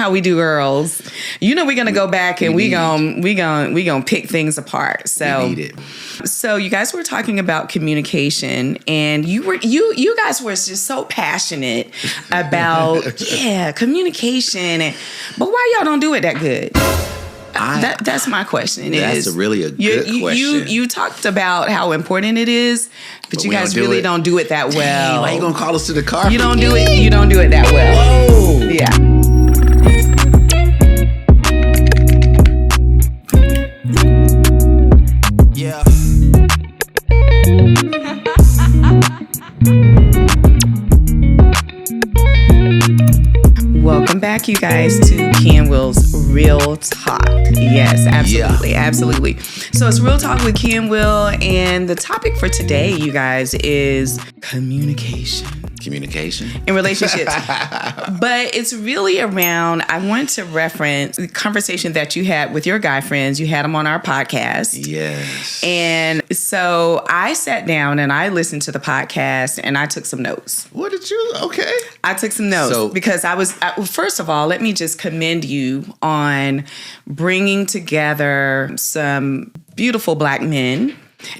how we do, girls. You know we're gonna go back and we gonna pick things apart. So we need it. So you guys were talking about communication, and you guys were just so passionate about communication. But why y'all don't do it that good? That's my question. That's really a good question. You talked about how important it is, but you guys really don't do it that well. Dang, why you gonna call us to the car? You don't do it. You don't do it that well. Whoa. Yeah. Yeah. Welcome back, you guys, to Kee and Will's Real Talk. Yes, absolutely, absolutely. So it's Real Talk with Kee and Will, and the topic for today, you guys, is communication. Communication in relationships. But it's really around, I want to reference the conversation that you had with your guy friends. You had them on our podcast. Yes. And so I sat down and I listened to the podcast and I took some notes. What did you? Okay. I took some notes because first of all, let me just commend you on bringing together some beautiful Black men,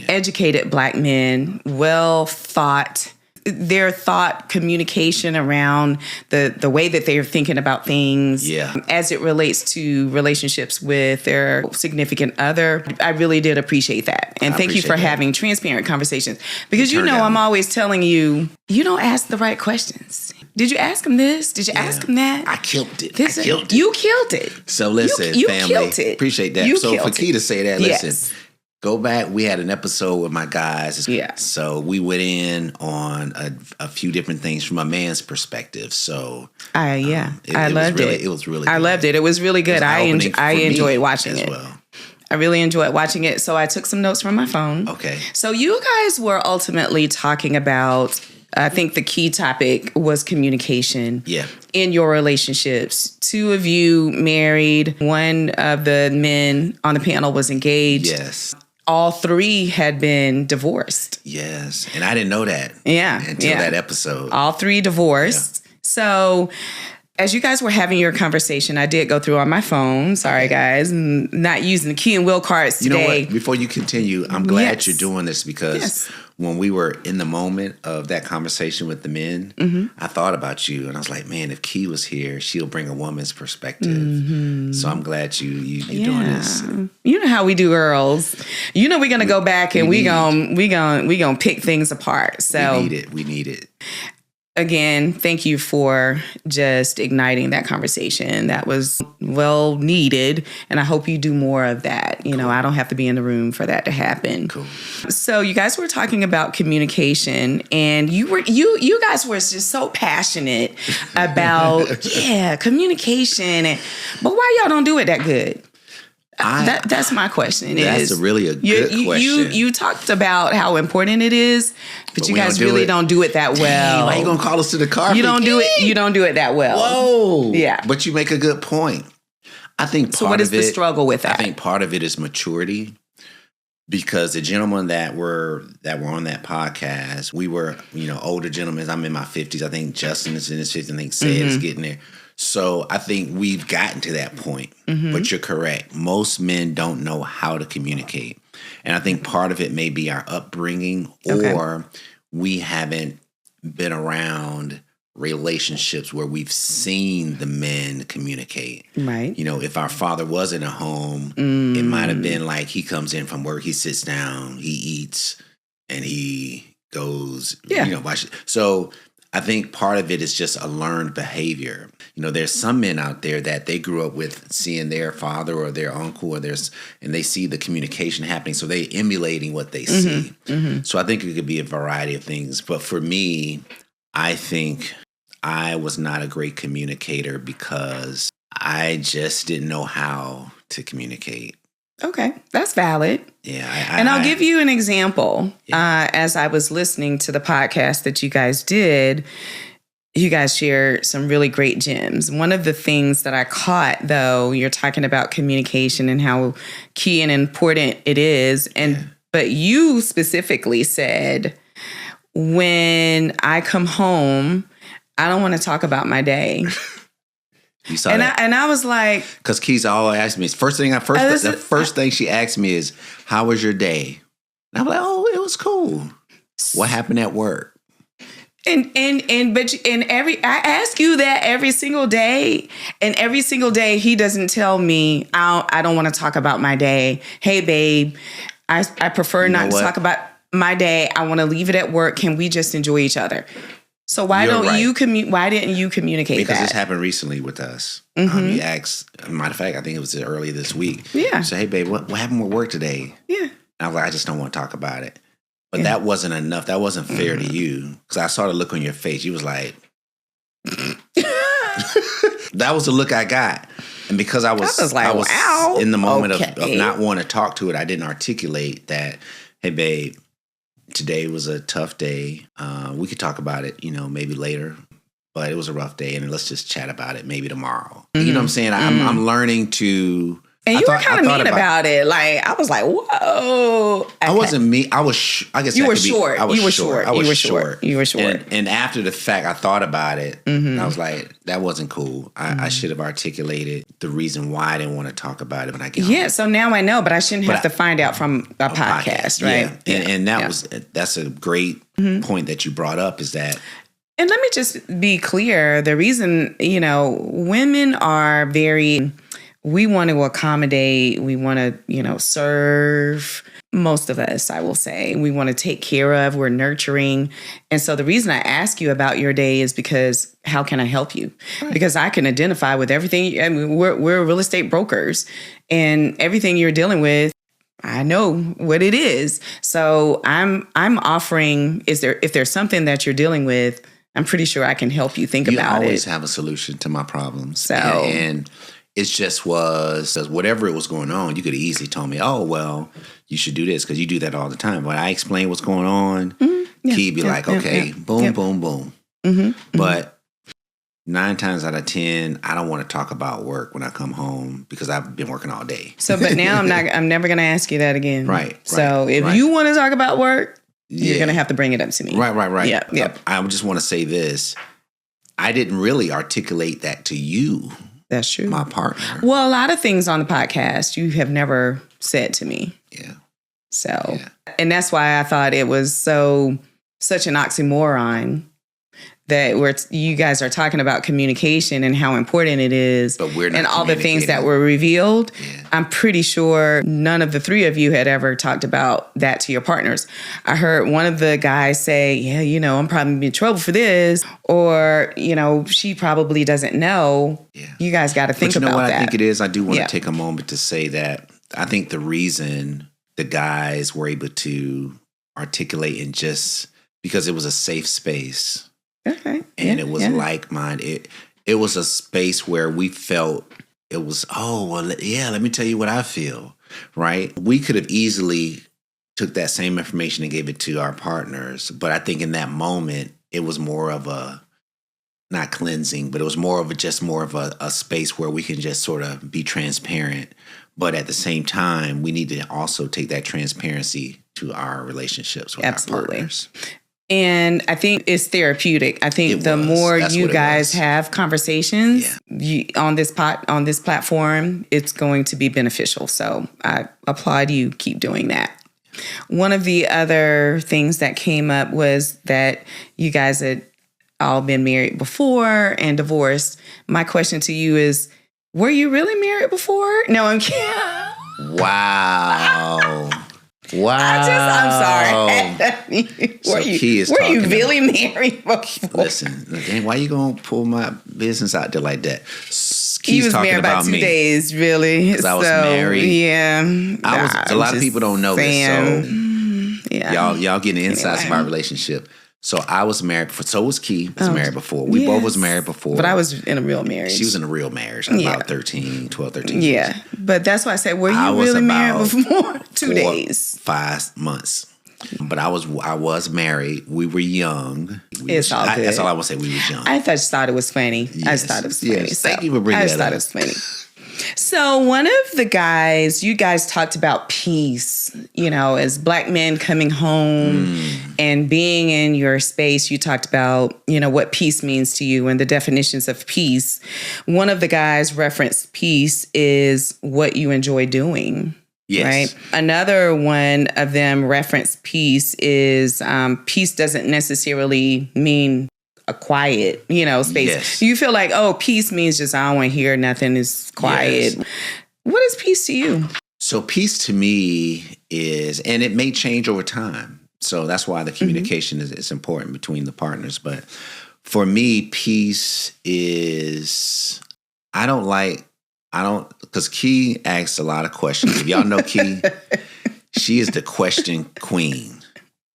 educated Black men, well thought. Their thought communication around the way that they're thinking about things as it relates to relationships with their significant other. I really did appreciate that. And thank you for having transparent conversations. Because I'm always telling you, you don't ask the right questions. Did you ask him this? Did you ask him that? I killed it. You killed it. So listen, you family. Killed it. Appreciate that. So for Kee to say that, listen. Go back. We had an episode with my guys. Yeah. So we went in on a few different things from a man's perspective. So I loved it. It was really I loved it. It was really good. I enjoyed watching it. Well. I really enjoyed watching it. So I took some notes from my phone. Okay. So you guys were ultimately talking about, I think the key topic was communication. Yeah. In your relationships. Two of you married. One of the men on the panel was engaged. Yes. All three had been divorced. Yes. And I didn't know that. Yeah. Until that episode. All three divorced. Yeah. So as you guys were having your conversation, I did go through on my phone. Sorry, guys. Not using the Kee and Will cards today. You know what? Before you continue, I'm glad you're doing this because when we were in the moment of that conversation with the men, I thought about you and I was like, man, if Kee was here, she'll bring a woman's perspective. So I'm glad you're doing this. You know how we do, girls. You know we're gonna go back and we gonna pick things apart. So we need it. Again, thank you for just igniting that conversation. That was well needed. And I hope you do more of that. You know, I don't have to be in the room for that to happen. Cool. So you guys were talking about communication and you guys were just so passionate about, communication. But why y'all don't do it that good? That's my question. That's really a good question. You talked about how important it is, but you guys really don't do it that well. Dang, why you gonna call us to the car? You don't do it. You don't do it that well. Whoa. Yeah. But you make a good point. I think so. What is the struggle with that? I think part of it is maturity, because the gentlemen that were on that podcast, we were older gentlemen. I'm in my 50s. I think Justin is in his 50s. I think Sid is getting there. So I think we've gotten to that point, but you're correct. Most men don't know how to communicate. And I think part of it may be our upbringing or we haven't been around relationships where we've seen the men communicate. Right. If our father was in a home, it might have been like he comes in from work, he sits down, he eats, and he goes, So I think part of it is just a learned behavior. There's some men out there that they grew up with seeing their father or their uncle and they see the communication happening. So they emulating what they see. So I think it could be a variety of things. But for me, I think I was not a great communicator because I just didn't know how to communicate. Okay, that's valid. Yeah. I'll give you an example. As I was listening to the podcast that you guys did, you guys shared some really great gems. One of the things that I caught, though, you're talking about communication and how key and important it is. But you specifically said, when I come home, I don't want to talk about my day. You saw and that? And I was like, because Kee's all asked me. The first thing she asked me is, "How was your day?" And I'm like, "Oh, it was cool." What happened at work? I ask you that every single day, and every single day he doesn't tell me, I don't want to talk about my day. Hey, babe, I prefer not to talk about my day. I want to leave it at work. Can we just enjoy each other? So why didn't you communicate because that? This happened recently with us. You asked, matter of fact, I think it was earlier this week. Yeah. So, hey, babe, what happened with work today? Yeah. And I was like, I just don't want to talk about it. But that wasn't enough. That wasn't fair to you. Because I saw the look on your face. You was like, that was the look I got. And because I was wow. in the moment of not wanting to talk to it, I didn't articulate that, hey, babe, today was a tough day. We could talk about it, maybe later. But it was a rough day. And let's just chat about it maybe tomorrow. Mm-hmm. You know what I'm saying? I'm learning to... And you were kind of mean about it. Like, I was like, whoa. I wasn't mean. I was, I guess you were short. I was you were short. short. I was you were short. You were short. And after the fact, I thought about it. And I was like, that wasn't cool. I should have articulated the reason why I didn't want to talk about it when I get home. Yeah, so now I know, but I shouldn't have to find out from a podcast, right? Yeah. And that's a great point that you brought up is that. And let me just be clear. The reason, women are very... We want to accommodate. We want to, serve. Most of us, I will say. We want to take care of. We're nurturing. And so the reason I ask you about your day is because how can I help you? Right. Because I can identify with everything. I mean, we're real estate brokers. And everything you're dealing with, I know what it is. So I'm offering, if there's something that you're dealing with, I'm pretty sure I can help you think about it. You always have a solution to my problems. So... And it just was, whatever it was going on, you could have easily told me, oh, well, you should do this because you do that all the time. When I explain what's going on, Kee be like, okay, boom, boom, boom. But 9 times out of 10, I don't want to talk about work when I come home because I've been working all day. So, but now I'm never going to ask you that again. Right. So if you want to talk about work, you're going to have to bring it up to me. Right. Yeah. I just want to say this. I didn't really articulate that to you. That's true. My partner. Well, a lot of things on the podcast you have never said to me. Yeah. So, and that's why I thought it was such an oxymoron that you guys are talking about communication and how important it is. But we're not and all the things that were revealed. Yeah. I'm pretty sure none of the three of you had ever talked about that to your partners. I heard one of the guys say, yeah, I'm probably in trouble for this. Or, she probably doesn't know. Yeah. You guys got to think about that. But you know what I think it is? I do want to take a moment to say that I think the reason the guys were able to articulate and just because it was a safe space. Okay. And it was like-minded. It was a space where we felt it was, let me tell you what I feel, right? We could have easily took that same information and gave it to our partners. But I think in that moment, it was more of a, not cleansing, but it was more of a space where we can just sort of be transparent. But at the same time, we need to also take that transparency to our relationships with our partners. And I think it's therapeutic. I think the more you guys have conversations on this platform, it's going to be beneficial. So I applaud you. Keep doing that. One of the other things that came up was that you guys had all been married before and divorced. My question to you is, were you really married before? No, I'm kidding. Wow. Wow. I'm sorry. Were you really married before? Listen, why you going to pull my business out there like that? He was married about 2 days, really. Because I was married. Yeah. A lot of people don't know this. So y'all getting the insights of our relationship. So I was married before. So was Kee. Was married before. We both was married before. But I was in a real marriage. She was in a real marriage. About 12, 13 years. Yeah. But that's why I said, were you really married before? 2 days. 5 months. But I was married. We were young. It's all good. That's all I want to say. We were young. I just thought it was funny. Yes. I just thought it was funny. Yes. Thank you for bringing that up. I just thought it was funny. So one of the guys, you guys talked about peace, as Black men coming home and being in your space. You talked about, what peace means to you and the definitions of peace. One of the guys referenced peace is what you enjoy doing. Yes. Right. Another one of them referenced peace is peace doesn't necessarily mean a quiet, space. Yes. You feel like, peace means just, I don't want to hear nothing, is quiet. Yes. What is peace to you? So peace to me is, and it may change over time. So that's why the communication is important between the partners. But for me, peace is, because Kee asks a lot of questions. If y'all know Kee, she is the question queen.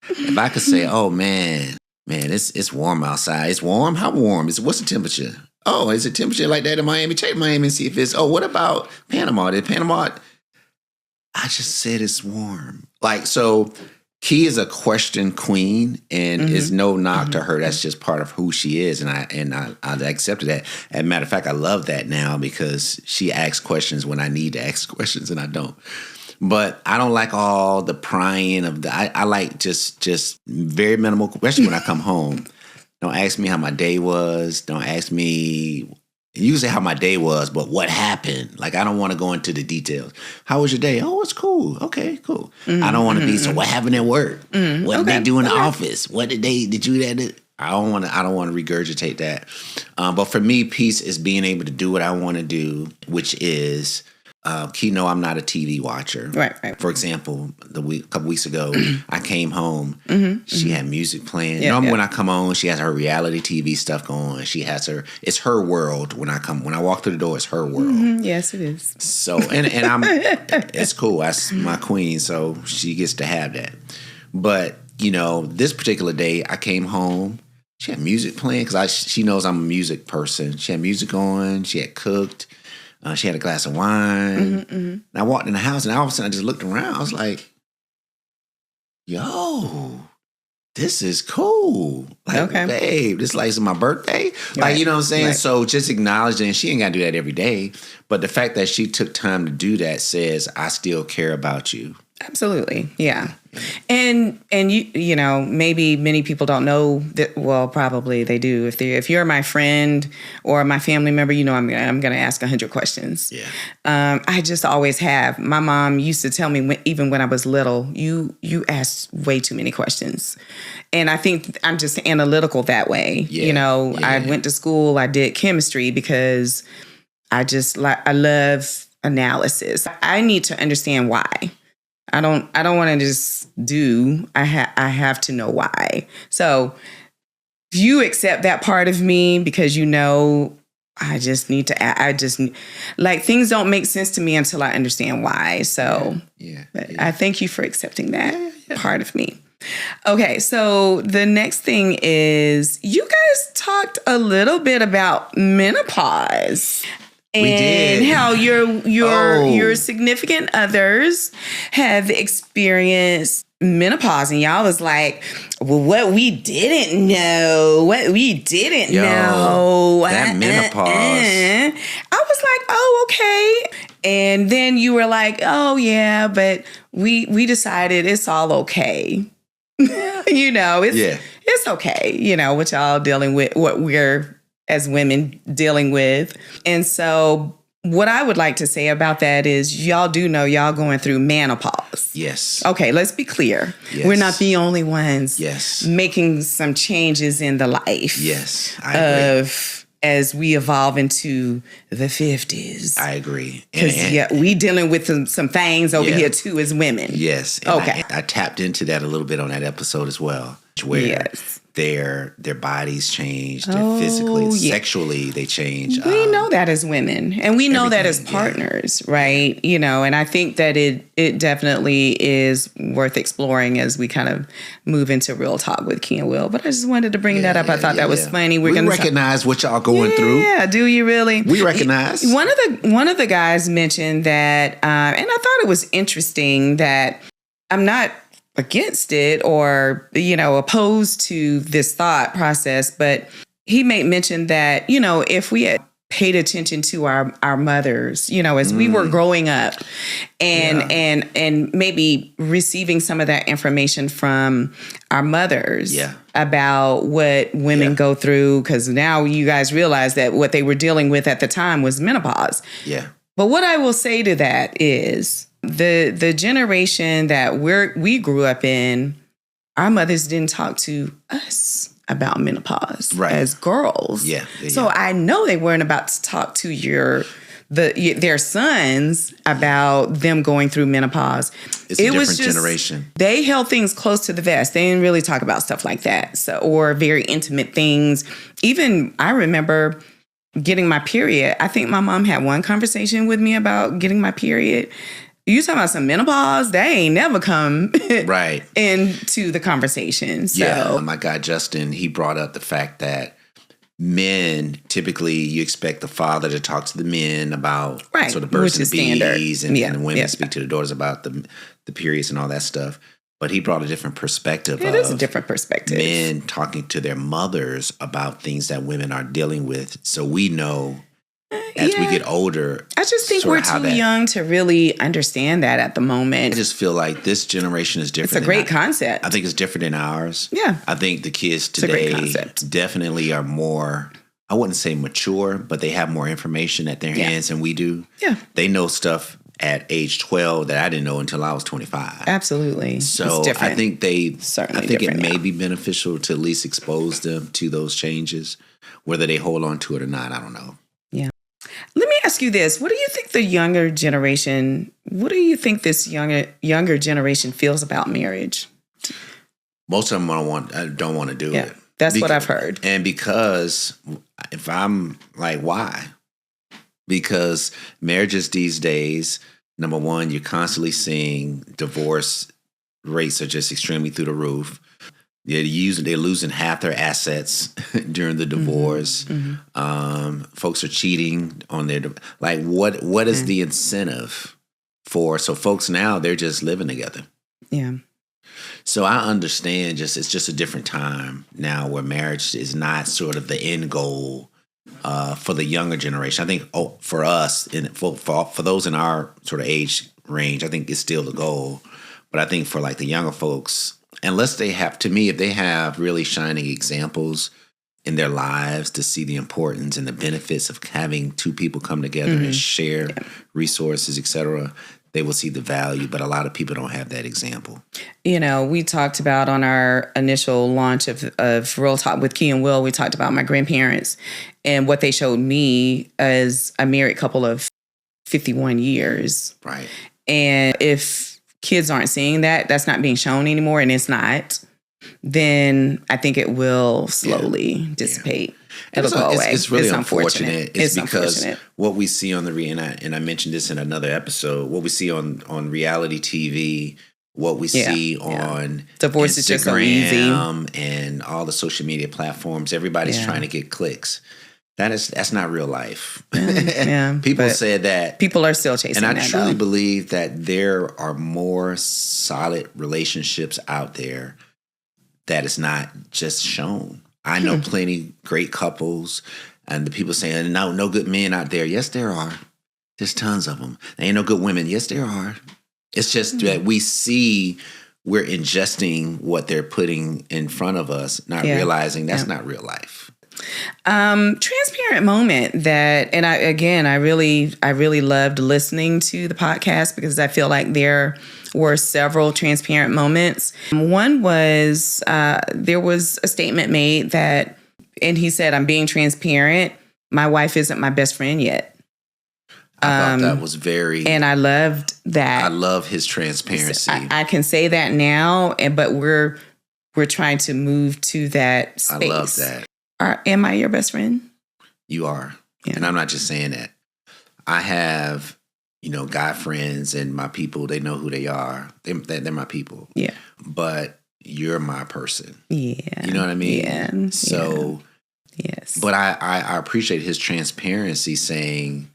If I could say, oh man, it's warm outside. It's warm? How warm? What's the temperature? Oh, is it temperature like that in Miami? Check Miami and see if it's, what about Panama? I just said it's warm. So Kee is a question queen, and it's no knock to her. That's just part of who she is, and I accepted that. As a matter of fact, I love that now because she asks questions when I need to ask questions, and I don't. But I don't like all the prying of I like just very minimal, especially when I come home. Don't ask me how my day was. Don't ask me usually how my day was, but what happened. I don't want to go into the details. How was your day? Oh, it's cool. Okay, cool. I don't want to be, so what happened at work? What did they do in the office? What did you that? I don't want to regurgitate that. But for me, peace is being able to do what I want to do, which is Kee, no, I'm not a TV watcher. Right. For example, a couple weeks ago, I came home. She had music playing. Normally, when I come on, she has her reality TV stuff going. She has it's her world. When I walk through the door, it's her world. Yes, it is. So, and I'm, it's cool. That's my queen, so she gets to have that. But this particular day, I came home. She had music playing because she knows I'm a music person. She had music on. She had cooked. She had a glass of wine. And I walked in the house, and all of a sudden I just looked around. I was like, yo, this is cool. Babe, this is my birthday. You know what I'm saying? Right. So just acknowledging, she ain't got to do that every day. But the fact that she took time to do that says, I still care about you. Absolutely. Yeah. And you maybe many people don't know that. Well, probably they do. If you're my friend or my family member, I'm going to ask 100 questions. Yeah. I just always have. My mom used to tell me even when I was little, you ask way too many questions. And I think I'm just analytical that way. Yeah. I went to school, I did chemistry because I love analysis. I need to understand why. I don't want to just do. I have to know why. So if you accept that part of me because I just need to. Things don't make sense to me until I understand why. So I thank you for accepting that part of me. Okay, so the next thing is you guys talked a little bit about menopause. And how your significant others have experienced menopause. And y'all was like, well, what we didn't know. That menopause. I was like, oh, okay. And then you were like, oh, yeah, but we decided it's all okay. It's okay, what y'all dealing with, what we're as women dealing with. And so what I would like to say about that is y'all do know y'all going through menopause. Yes. Okay, let's be clear. Yes. We're not the only ones making some changes in the life. Yes, I agree. As we evolve into the 50s. I agree. Because we dealing with some things over here too as women. Yes. And okay. I tapped into that a little bit on that episode as well. Where their bodies change, physically, sexually they change. We know that as women, and we know that as partners, right? And I think that it definitely is worth exploring as we kind of move into real talk with Kee and Will. But I just wanted to bring that up. I thought that was funny. We recognize what y'all going through. Yeah, do you really? We recognize. One of the guys mentioned that, and I thought it was interesting that I'm not against it or, opposed to this thought process. But he made mention that, if we had paid attention to our mothers, as we were growing up, and maybe receiving some of that information from our mothers about what women go through, because now you guys realize that what they were dealing with at the time was menopause. Yeah. But what I will say to that is the generation that we grew up in, our mothers didn't talk to us about menopause as girls. So I know they weren't about to talk to their sons about them going through menopause. It's a different generation. They held things close to the vest. They didn't really talk about stuff like that. So, or very intimate things. Even I remember getting my period. I think my mom had one conversation with me about getting my period. You talking about some menopause? They ain't never come into the conversation. So. Yeah, my guy Justin, he brought up the fact that men, typically you expect the father to talk to the men about sort of births and bees, and the women speak to the daughters about the periods and all that stuff. But he brought a different perspective. It is a different perspective. Men talking to their mothers about things that women are dealing with. So we know as we get older. I just think we're too young to really understand that at the moment. I just feel like this generation is different. It's a great concept. I think it's different than ours. Yeah. I think the kids today definitely are more, I wouldn't say mature, but they have more information at their hands than we do. Yeah. They know stuff at age 12 that I didn't know until I was 25. Absolutely. So I think it may be beneficial to at least expose them to those changes. Whether they hold on to it or not, I don't know. Yeah. Let me ask you this. What do you think this younger generation feels about marriage? Most of them don't want to do it. That's what I've heard. And because if I'm like, why? Because marriages these days, number one, you're constantly seeing divorce rates are just extremely through the roof. They're losing half their assets during the divorce. Mm-hmm. Folks are cheating on their what is the incentive for? So folks now, they're just living together. Yeah. So I understand it's just a different time now where marriage is not sort of the end goal for the younger generation. I think for us, for those in our sort of age range, I think it's still the goal. But I think for like the younger folks, unless if they have really shining examples in their lives to see the importance and the benefits of having two people come together and share resources, et cetera, they will see the value. But a lot of people don't have that example. We talked about on our initial launch of Real Talk with Kee and Will, we talked about my grandparents and what they showed me as a married couple of 51 years. Right. And if kids aren't seeing that, that's not being shown anymore, and it's not, then I think it will slowly dissipate. It'll go away. It's really unfortunate. It's because what we see on and I mentioned this in another episode, what we see on reality TV, what we see on divorce is just so easy, and all the social media platforms, everybody's trying to get clicks. That's not real life. People said that. People are still chasing that. And I truly believe that there are more solid relationships out there that is not just shown. I know plenty great couples, and the people saying, no good men out there. Yes, there are. There's tons of them. There ain't no good women. Yes, there are. It's just that we're ingesting what they're putting in front of us, not realizing that's not real life. Transparent moment and I really loved listening to the podcast because I feel like there were several transparent moments. One was, there was a statement made and he said, I'm being transparent. My wife isn't my best friend yet. I thought that was and I loved that. I love his transparency. I can say that now, but we're trying to move to that space. I love that. Am I your best friend? You are. Yeah. And I'm not just saying that. I have, guy friends and my people, they know who they are. They're my people. Yeah. But you're my person. Yeah. You know what I mean? Yeah. So, yes. But I appreciate his transparency saying,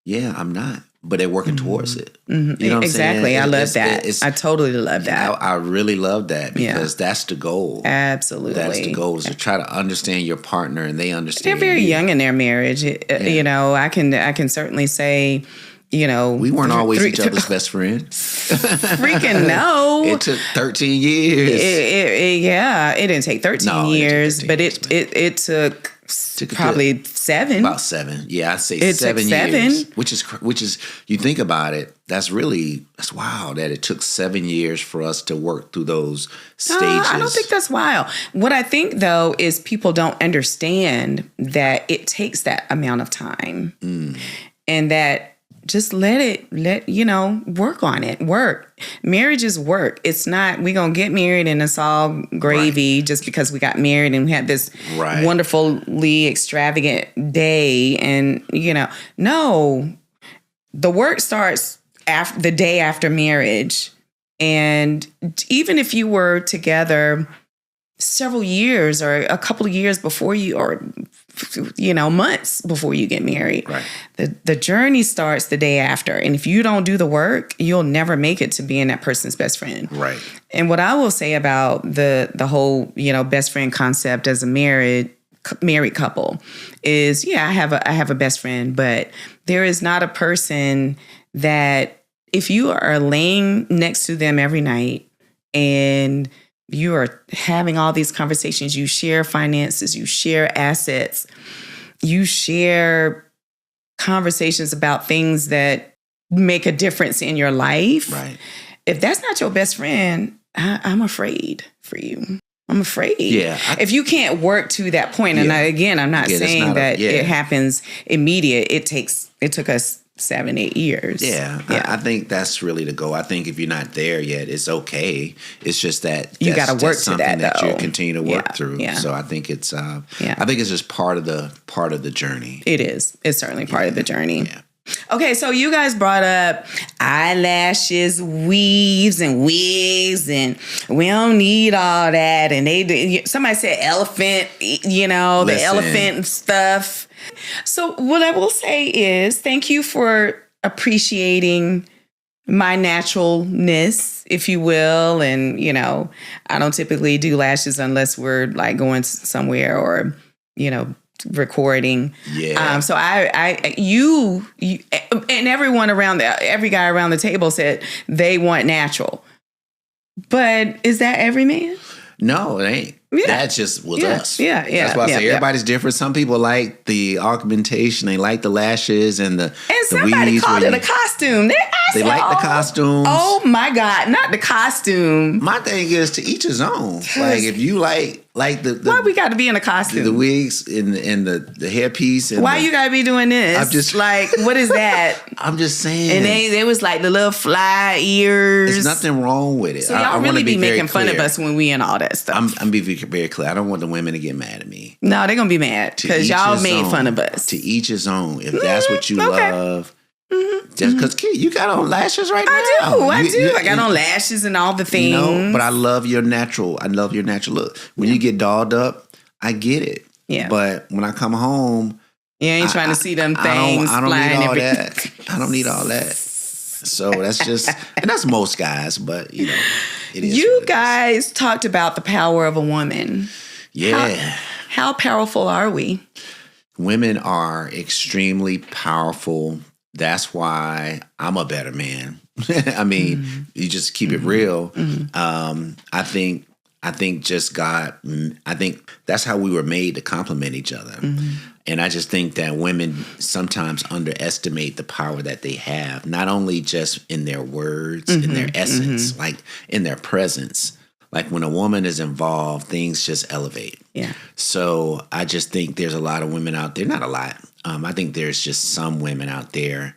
I'm not. but they're working towards it. Mm-hmm. You know what exactly. I'm saying? I love that. I totally love that. I really love that because that's the goal. Absolutely. That's the goal, is to try to understand your partner and they understand. They're very young in their marriage. You know, I can certainly say, you know, we weren't always each other's best friend. Freaking no! It took 13 years. It didn't take 13 years, but it took probably 7. About 7. Yeah, I'd say it 7 years. Which is, you think about it, that's wild that it took 7 years for us to work through those stages. I don't think that's wild. What I think, though, is people don't understand that it takes that amount of time, and that just let work on it. Marriage is work. It's not, we gonna get married and it's all gravy just because we got married and we had this wonderfully extravagant day. And, no, the work starts the day after marriage. And even if you were together several years or a couple of years before you, or months before you get married, the journey starts the day after. And if you don't do the work, you'll never make it to being that person's best friend. Right. And what I will say about the whole, best friend concept as a married couple is, I have a best friend, but there is not a person that if you are laying next to them every night and you are having all these conversations, you share finances, you share assets, you share conversations about things that make a difference in your life. Right. If that's not your best friend, I'm afraid for you. I'm afraid. Yeah. If you can't work to that point, and I'm not saying that it happens immediate. It took us 7-8 years. Yeah. I think that's really the goal. I think if you're not there yet, it's okay. It's just that you got to work to that you continue to work through. Yeah. So I think it's I think it's just part of the journey. It is. It's certainly part of the journey. Yeah. Okay, so you guys brought up eyelashes, weaves, and wigs, and we don't need all that. And somebody said elephant, the elephant and stuff. So what I will say is thank you for appreciating my naturalness, if you will. And, I don't typically do lashes unless we're going somewhere or, recording. Yeah. So you and every guy around the table said they want natural. But is that every man? No, it ain't. Yeah. That's just with us. Yeah. That's why I say everybody's different. Some people like the augmentation. They like the lashes and the somebody weaves called it a costume. They like the costumes. Oh my God, not the costume. My thing is to each his own. Like if you like the why we got to be in a costume? The wigs and the hairpiece. And why you got to be doing this? I'm just like, what is that? I'm just saying. And they was like the little fly ears. There's nothing wrong with it. So y'all really be making fun of us when we in all that stuff. I'm being very clear. I don't want the women to get mad at me. No, they're gonna be mad because y'all made fun of us. To each his own. If that's what you love. Just because, Kee, you got on lashes right now. I do. I got on lashes and all the things. But I love your natural. Look. When you get dolled up, I get it. Yeah. But when I come home, you ain't trying to see them things I don't flying need all that. I don't need all that. So that's just, and that's most guys, but it is. You guys talked about the power of a woman. Yeah. How powerful are we? Women are extremely powerful. That's why I'm a better man. I mean, you just keep it real. I think just God, I think that's how we were made to complement each other. And I just think that women sometimes underestimate the power that they have, not only just in their words, in their essence, like in their presence. Like when a woman is involved, things just elevate. Yeah. So I just think there's a lot of women out there, not a lot. I think there's just some women out there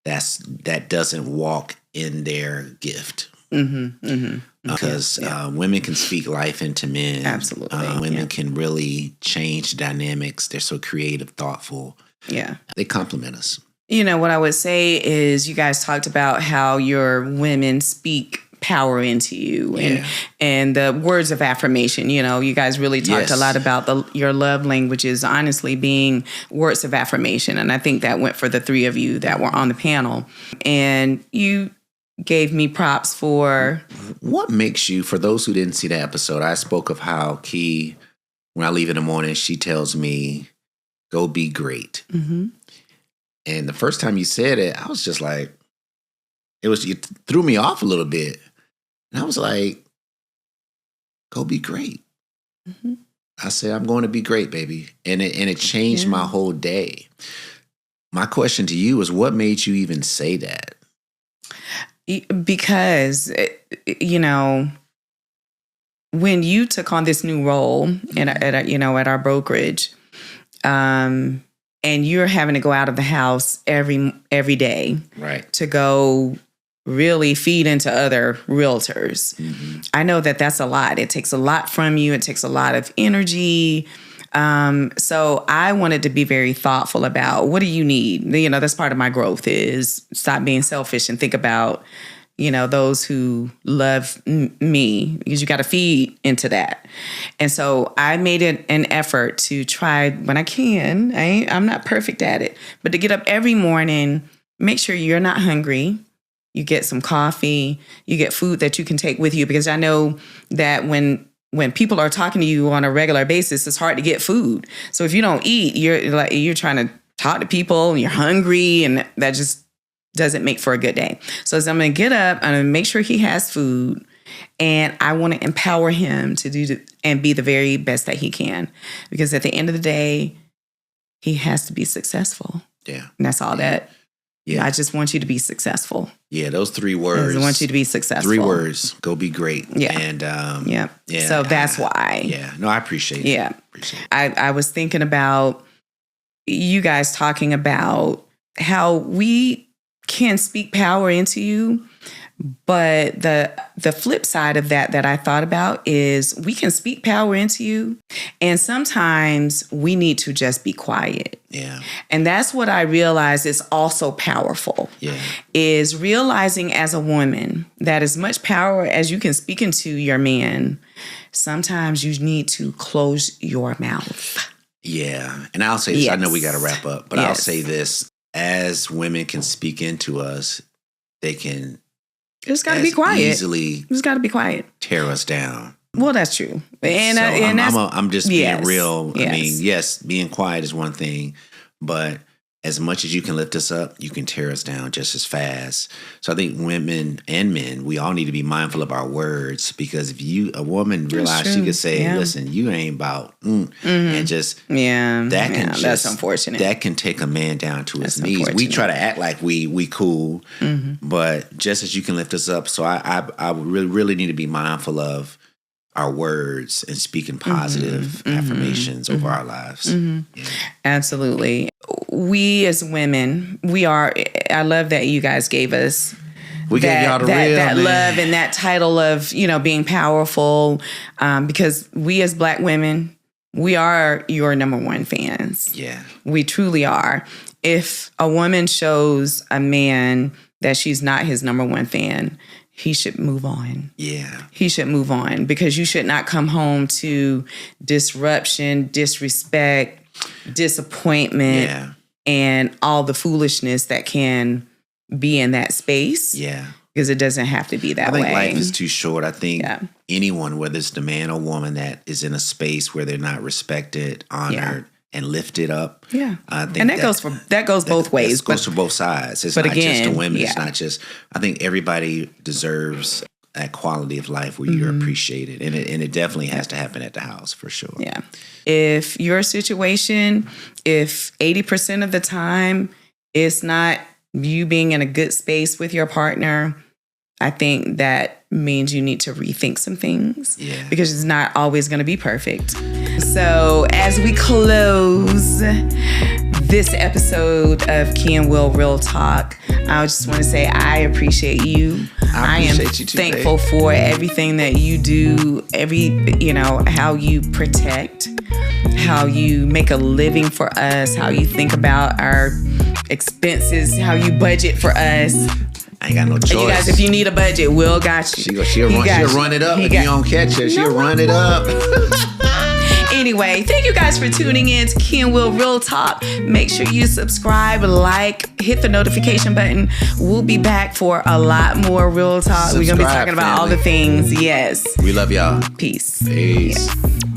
that doesn't walk in their gift. Because women can speak life into men. Absolutely. Women can really change dynamics. They're so creative, thoughtful. Yeah. They complement us. What I would say is you guys talked about how your women speak power into you, and the words of affirmation. You know, you guys really talked a lot about your love languages, honestly, being words of affirmation. And I think that went for the three of you that were on the panel. And you gave me props for... What makes you, for those who didn't see the episode, I spoke of how Kee, when I leave in the morning, she tells me, go be great. Mm-hmm. And the first time you said it, I was just like, it threw me off a little bit. And I was like, go be great. Mm-hmm. I said, I'm going to be great, baby. And it changed my whole day. My question to you is, what made you even say that? Because, you know, when you took on this new role at our brokerage, and you're having to go out of the house every day, right, to go really feed into other realtors. Mm-hmm. I know that that's a lot. It takes a lot from you. It takes a lot of energy. So I wanted to be very thoughtful about, what do you need? You know, that's part of my growth, is stop being selfish and think about, you know, those who love me, because you got to feed into that. And so I made it an effort to try when I can. I'm not perfect at it, but to get up every morning, make sure you're not hungry. You get some coffee, you get food that you can take with you, because I know that when people are talking to you on a regular basis, it's hard to get food. So if you don't eat, you're trying to talk to people and you're hungry, and that just doesn't make for a good day. So as I'm going to get up, I'm going to make sure he has food, and I want to empower him to do and be the very best that he can, because at the end of the day, he has to be successful. Yeah. And that's all that. Yeah. I just want you to be successful. Yeah, those 3 words. I want you to be successful. 3 words. Go be great. Yeah. And yeah. So that's why. Yeah. No, I appreciate it. Yeah. I was thinking about you guys talking about how we can speak power into you, but the flip side of that I thought about is we can speak power into you, and sometimes we need to just be quiet. Yeah. And that's what I realized is also powerful. Yeah. Is realizing as a woman that as much power as you can speak into your man, sometimes you need to close your mouth. Yeah. And I'll say this, I know we got to wrap up, but I'll say this. As women can speak into us, they can just got to be quiet. Easily, just got to be quiet. Tear us down. Well, that's true. And, so I'm just being real. Yes. I mean, yes, being quiet is one thing, but as much as you can lift us up, you can tear us down just as fast. So I think women and men, we all need to be mindful of our words, because if a woman realized she could say, listen, you ain't about, and just, that's unfortunate. That can take a man down to his knees. We try to act like we cool, but just as you can lift us up. So I really need to be mindful of our words and speaking positive affirmations over our lives. Yeah. Absolutely. We as women, I love that you guys gave us that love and that title of, you know, being powerful, because we as Black women, we are your number one fans. Yeah. We truly are. If a woman shows a man that she's not his number one fan, he should move on. Yeah. He should move on, because you should not come home to disruption, disrespect, disappointment, and all the foolishness that can be in that space. Yeah. Because it doesn't have to be that way. I think life is too short. I think anyone, whether it's the man or woman, that is in a space where they're not respected, honored, and lifted up. Yeah. I think and that goes both ways. It goes for both sides. It's not just the women. It's not just, I think everybody deserves that quality of life where you're appreciated. And it definitely has to happen at the house, for sure. Yeah. If your situation, if 80% of the time it's not you being in a good space with your partner, I think that means you need to rethink some things, because it's not always going to be perfect. So as we close this episode of Kee and Will Real Talk, I just want to say I appreciate you. I am thankful for everything that you do, how you protect, how you make a living for us, how you think about our expenses, how you budget for us. I ain't got no choice. And you guys, if you need a budget, Will got you. She'll run it up. If you don't catch her, she'll run it up. Anyway, thank you guys for tuning in to Kee and Will Real Talk. Make sure you subscribe, like, hit the notification button. We'll be back for a lot more Real Talk. We're going to be talking about all the things. Yes. We love y'all. Peace. Peace. Yeah.